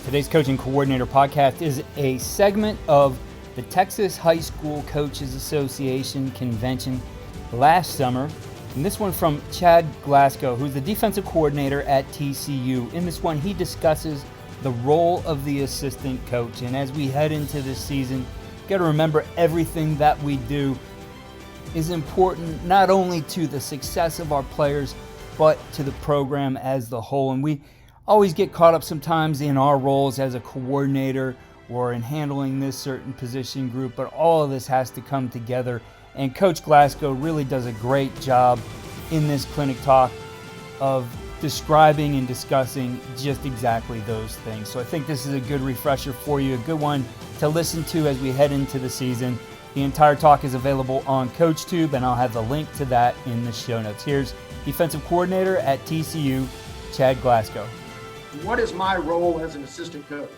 Today's Coaching Coordinator podcast is a segment of the Texas High School Coaches Association convention last summer. And this one from Chad Glasgow, who's the defensive coordinator at TCU. In this one, he discusses the role of the assistant coach. And as we head into this season, you got to remember everything that we do is important not only to the success of our players, but to the program as the whole. And we always get caught up sometimes in our roles as a coordinator or in handling this certain position group, but all of this has to come together. And Coach Glasgow really does a great job in this clinic talk of describing and discussing just exactly those things. So I think this is a good refresher for you, a good one to listen to as we head into the season. The entire talk is available on CoachTube, and I'll have the link to that in the show notes. Here's defensive coordinator at TCU, Chad Glasgow. What is my role as an assistant coach?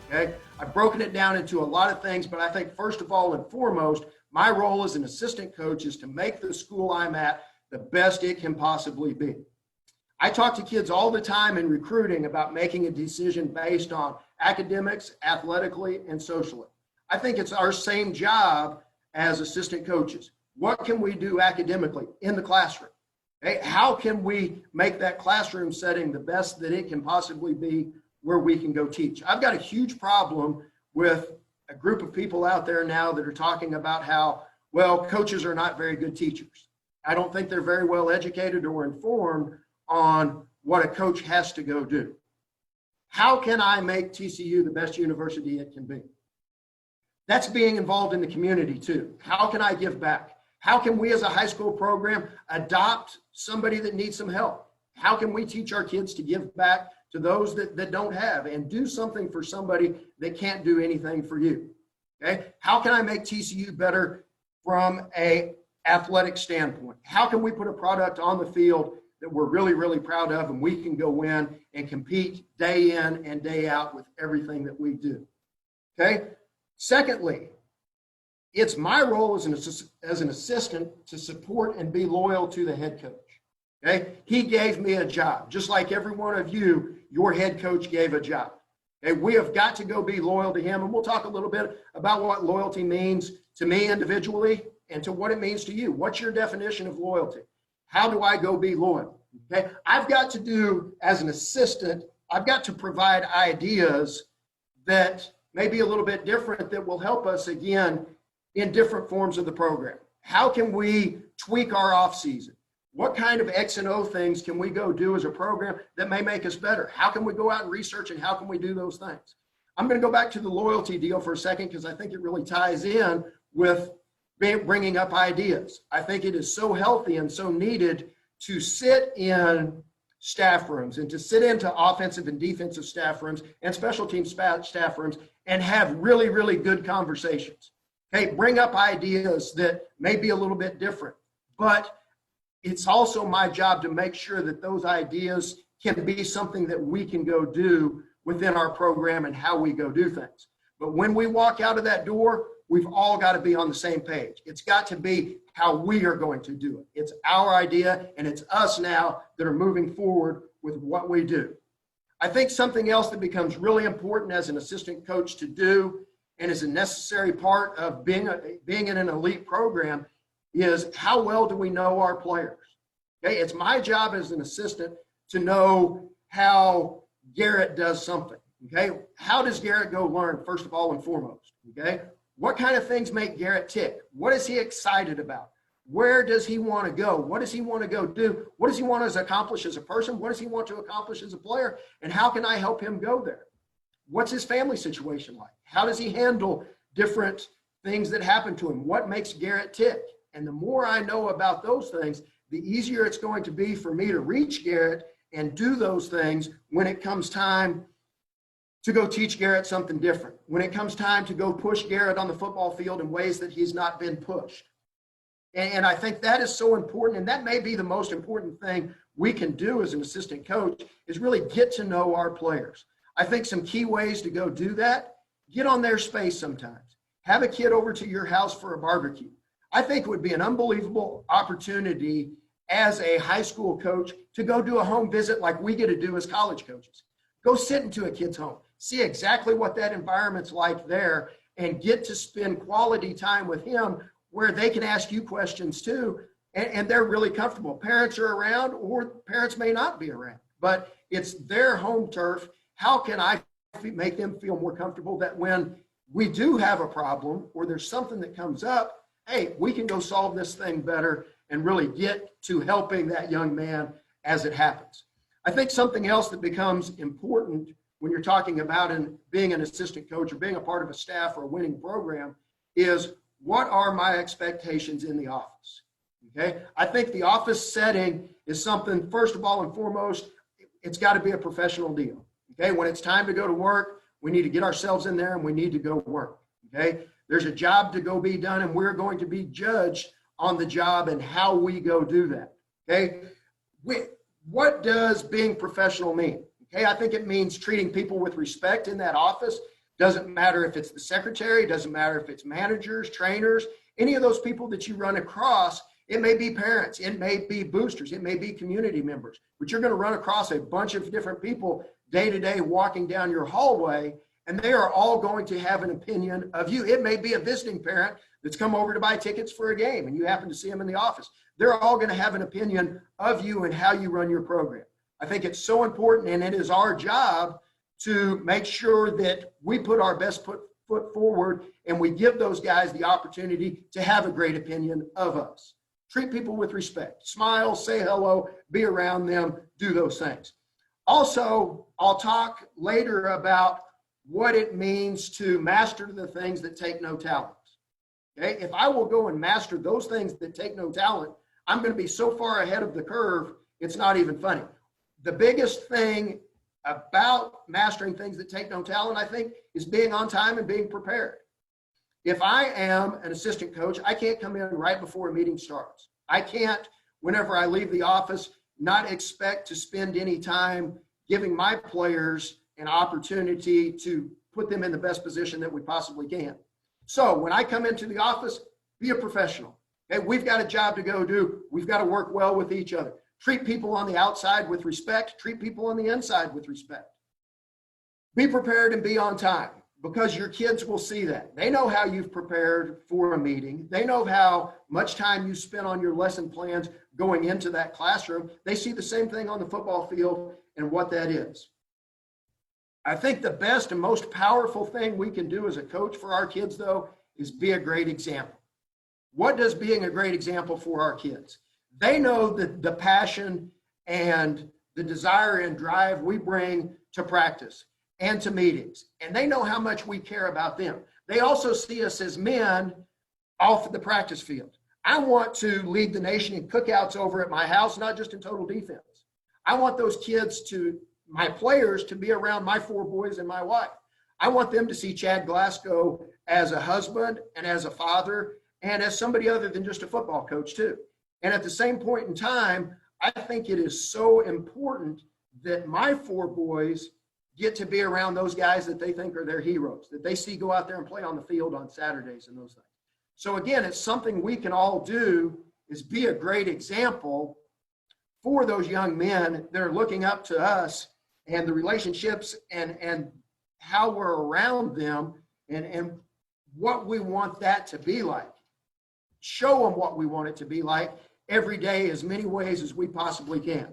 Okay, I've broken it down into a lot of things, but I think first of all and foremost, my role as an assistant coach is to make the school I'm at the best it can possibly be. I talk to kids all the time in recruiting about making a decision based on academics, athletically, and socially. I think it's our same job as assistant coaches. What can we do academically in the classroom? Okay? How can we make that classroom setting the best that it can possibly be where we can go teach? I've got a huge problem with a group of people out there now that are talking about how, well, coaches are not very good teachers. I don't think they're very well educated or informed on what a coach has to go do. How can I make TCU the best university it can be? That's being involved in the community too. How can I give back? How can we as a high school program adopt somebody that needs some help? How can we teach our kids to give back to those that don't have and do something for somebody that can't do anything for you? Okay. How can I make TCU better from a athletic standpoint? How can we put a product on the field that we're really, really proud of and we can go win and compete day in and day out with everything that we do? Okay. Secondly, it's my role as an assistant to support and be loyal to the head coach. Okay, he gave me a job, just like every one of you, your head coach gave a job. Okay, we have got to go be loyal to him, and we'll talk a little bit about what loyalty means to me individually and to what it means to you. What's your definition of loyalty? How do I go be loyal? Okay, I've got to do, as an assistant, I've got to provide ideas that may be a little bit different that will help us, again, in different forms of the program. How can we tweak our off season? What kind of X and O things can we go do as a program that may make us better? How can we go out and research, and how can we do those things? I'm going to go back to the loyalty deal for a second because I think it really ties in with bringing up ideas. I think it is so healthy and so needed to sit in staff rooms and to sit into offensive and defensive staff rooms and special team staff rooms and have really, really good conversations. Okay, bring up ideas that may be a little bit different, but it's also my job to make sure that those ideas can be something that we can go do within our program and how we go do things. But when we walk out of that door, we've all got to be on the same page. It's got to be how we are going to do it. It's our idea, and it's us now that are moving forward with what we do. I think something else that becomes really important as an assistant coach to do and is a necessary part of being in an elite program is how well do we know our players? Okay, it's my job as an assistant to know how Garrett does something. Okay, how does Garrett go learn, first of all and foremost? Okay, what kind of things make Garrett tick? What is he excited about? Where does he want to go? What does he want to go do? What does he want to accomplish as a person? What does he want to accomplish as a player? And how can I help him go there? What's his family situation like? How does he handle different things that happen to him? What makes Garrett tick? And the more I know about those things, the easier it's going to be for me to reach Garrett and do those things when it comes time to go teach Garrett something different, when it comes time to go push Garrett on the football field in ways that he's not been pushed. And I think that is so important, and that may be the most important thing we can do as an assistant coach is really get to know our players. I think some key ways to go do that, get on their space sometimes. Have a kid over to your house for a barbecue. I think it would be an unbelievable opportunity as a high school coach to go do a home visit like we get to do as college coaches. Go sit into a kid's home. see exactly what that environment's like there, and get to spend quality time with him where they can ask you questions too, and they're really comfortable. Parents are around, or parents may not be around, but it's their home turf. How can I make them feel more comfortable that when we do have a problem or there's something that comes up, hey, we can go solve this thing better and really get to helping that young man as it happens. I think something else that becomes important when you're talking about being an assistant coach or being a part of a staff or a winning program is, what are my expectations in the office? Okay, I think the office setting is something, first of all and foremost, it's got to be a professional deal. Okay, when it's time to go to work, we need to get ourselves in there and we need to go work. Okay, there's a job to go be done, and we're going to be judged on the job and how we go do that. Okay, what does being professional mean? Okay, I think it means treating people with respect in that office. Doesn't matter if it's the secretary, doesn't matter if it's managers, trainers, any of those people that you run across. It may be parents, it may be boosters, it may be community members, but you're going to run across a bunch of different people day to day walking down your hallway, and they are all going to have an opinion of you. It may be a visiting parent that's come over to buy tickets for a game and you happen to see them in the office. They're all going to have an opinion of you and how you run your program. I think it's so important, and it is our job to make sure that we put our best foot forward and we give those guys the opportunity to have a great opinion of us. Treat people with respect. Smile, say hello, be around them, do those things. Also, I'll talk later about what it means to master the things that take no talent. Okay? If I will go and master those things that take no talent, I'm going to be so far ahead of the curve, it's not even funny. The biggest thing about mastering things that take no talent, I think, is being on time and being prepared. If I am an assistant coach, I can't come in right before a meeting starts. I can't, whenever I leave the office, not expect to spend any time giving my players an opportunity to put them in the best position that we possibly can. So when I come into the office, be a professional. Okay, we've got a job to go do. We've got to work well with each other. Treat people on the outside with respect. Treat people on the inside with respect. Be prepared and be on time, because your kids will see that. They know how you've prepared for a meeting. They know how much time you spent on your lesson plans going into that classroom. They see the same thing on the football field and what that is. I think the best and most powerful thing we can do as a coach for our kids, though, is be a great example. What does being a great example for our kids? They know the passion and the desire and drive we bring to practice and to meetings, and they know how much we care about them. They also see us as men off the practice field. I want to lead the nation in cookouts over at my house, not just in total defense. I want those kids my players to be around my 4 boys and my wife. I want them to see Chad Glasgow as a husband and as a father and as somebody other than just a football coach too. And at the same point in time, I think it is so important that my 4 boys get to be around those guys that they think are their heroes, that they see go out there and play on the field on Saturdays and those things. So again, it's something we can all do, is be a great example for those young men that are looking up to us, and the relationships and how we're around them and what we want that to be like. Show them what we want it to be like every day, as many ways as we possibly can.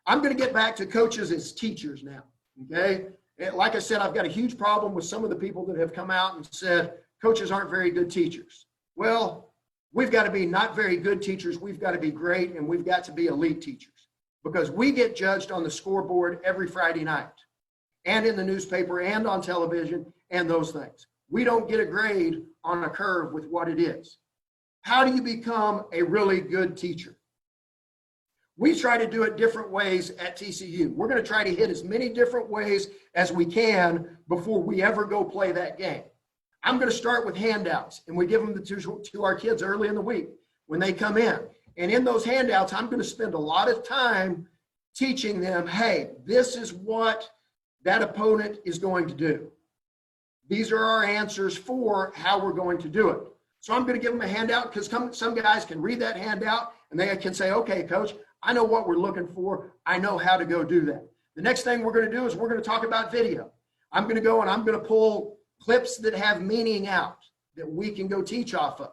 I'm going to get back to coaches as teachers now. Okay. Like I said, I've got a huge problem with some of the people that have come out and said coaches aren't very good teachers. Well, we've got to be not very good teachers. We've got to be great, and we've got to be elite teachers, because we get judged on the scoreboard every Friday night and in the newspaper and on television and those things. We don't get a grade on a curve with what it is. How do you become a really good teacher? We try to do it different ways at TCU. We're going to try to hit as many different ways as we can before we ever go play that game. I'm going to start with handouts, and we give them to our kids early in the week when they come in. And in those handouts, I'm going to spend a lot of time teaching them, hey, this is what that opponent is going to do. These are our answers for how we're going to do it. So I'm going to give them a handout, because some guys can read that handout and they can say, okay, coach, I know what we're looking for. I know how to go do that. The next thing we're going to do is we're going to talk about video. I'm going to go and I'm going to pull clips that have meaning out that we can go teach off of.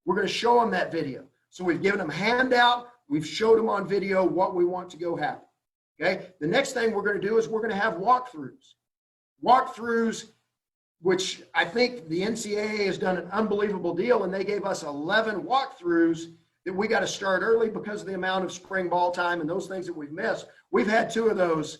We're going to show them that video. So we've given them handout. We've showed them on video what we want to go happen. Okay. The next thing we're going to do is we're going to have walkthroughs. Walkthroughs, which I think the NCAA has done an unbelievable deal, and they gave us 11 walkthroughs that we got to start early because of the amount of spring ball time and those things that we've missed. We've had 2 of those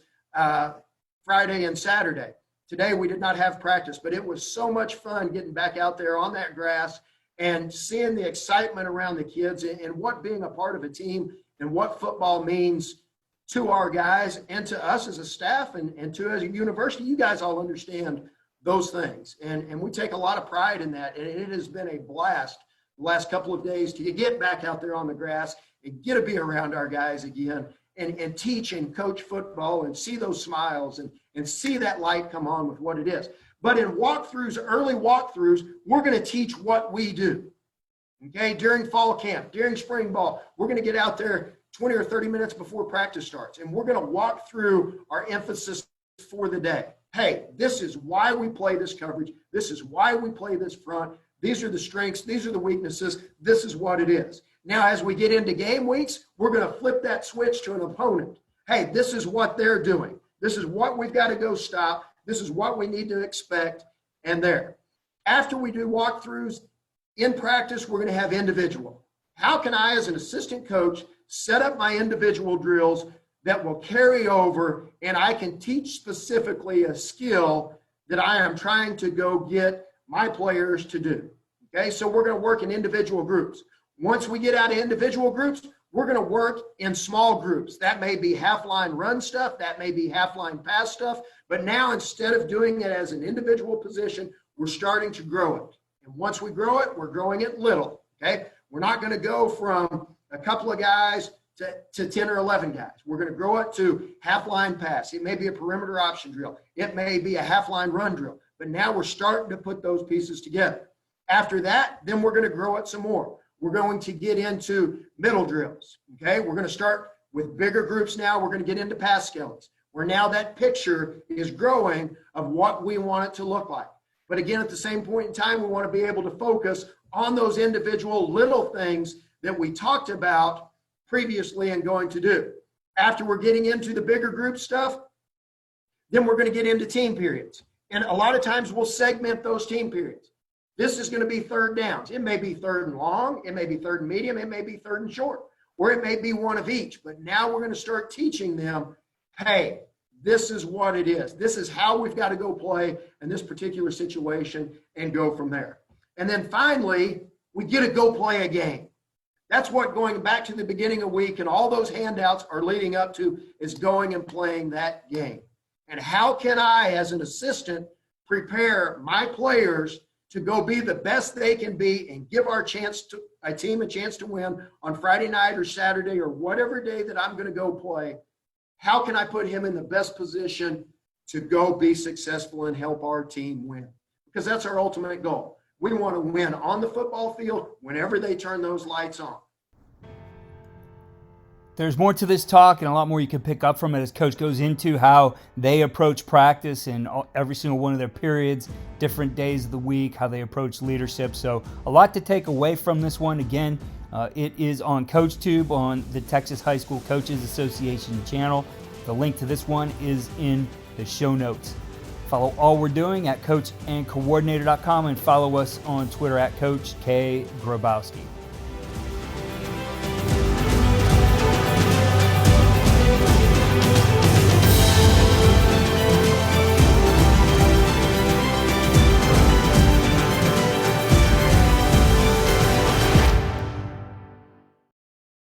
Friday and Saturday. Today we did not have practice, but it was so much fun getting back out there on that grass and seeing the excitement around the kids and what being a part of a team and what football means to our guys and to us as a staff and to as a university. You guys all understand those things. And we take a lot of pride in that. And it has been a blast the last couple of days to get back out there on the grass and get to be around our guys again and teach and coach football and see those smiles and see that light come on with what it is. But in walkthroughs, early walkthroughs, we're going to teach what we do. Okay, during fall camp, during spring ball, we're going to get out there 20 or 30 minutes before practice starts, and we're going to walk through our emphasis for the day. Hey, this is why we play this coverage. This is why we play this front. These are the strengths. These are the weaknesses. This is what it is. Now, as we get into game weeks, we're going to flip that switch to an opponent. Hey, this is what they're doing. This is what we've got to go stop. This is what we need to expect. And there. After we do walkthroughs in practice, we're going to have individual. How can I, as an assistant coach, set up my individual drills that will carry over and I can teach specifically a skill that I am trying to go get my players to do? Okay, so we're going to work in individual groups. Once we get out of individual groups, we're going to work in small groups. That may be half-line run stuff. That may be half-line pass stuff. But now, instead of doing it as an individual position, we're starting to grow it. And once we grow it, we're growing it little. Okay, we're not going to go from a couple of guys to 10 or 11 guys. We're going to grow it to half-line pass. It may be a perimeter option drill. It may be a half-line run drill. But now we're starting to put those pieces together. After that, then we're going to grow it some more. We're going to get into middle drills. Okay, we're going to start with bigger groups now. We're going to get into pass skeletons, where now that picture is growing of what we want it to look like. But again, at the same point in time, we want to be able to focus on those individual little things that we talked about previously and going to do. After we're getting into the bigger group stuff, then we're going to get into team periods. And a lot of times we'll segment those team periods. This is going to be third downs. It may be third and long. It may be third and medium. It may be third and short. Or it may be one of each. But now we're going to start teaching them, hey, this is what it is. This is how we've got to go play in this particular situation and go from there. And then finally, we get to go play a game. That's what going back to the beginning of the week and all those handouts are leading up to, is going and playing that game. And how can I, as an assistant, prepare my players to go be the best they can be and give our team a chance to win on Friday night or Saturday or whatever day that I'm going to go play? How can I put him in the best position to go be successful and help our team win? Because that's our ultimate goal. We want to win on the football field whenever they turn those lights on. There's more to this talk and a lot more you can pick up from it as Coach goes into how they approach practice in every single one of their periods, different days of the week, how they approach leadership. So a lot to take away from this one. Again, it is on CoachTube on the Texas High School Coaches Association channel. The link to this one is in the show notes. Follow all we're doing at coachandcoordinator.com and follow us on Twitter at Coach K. Grabowski.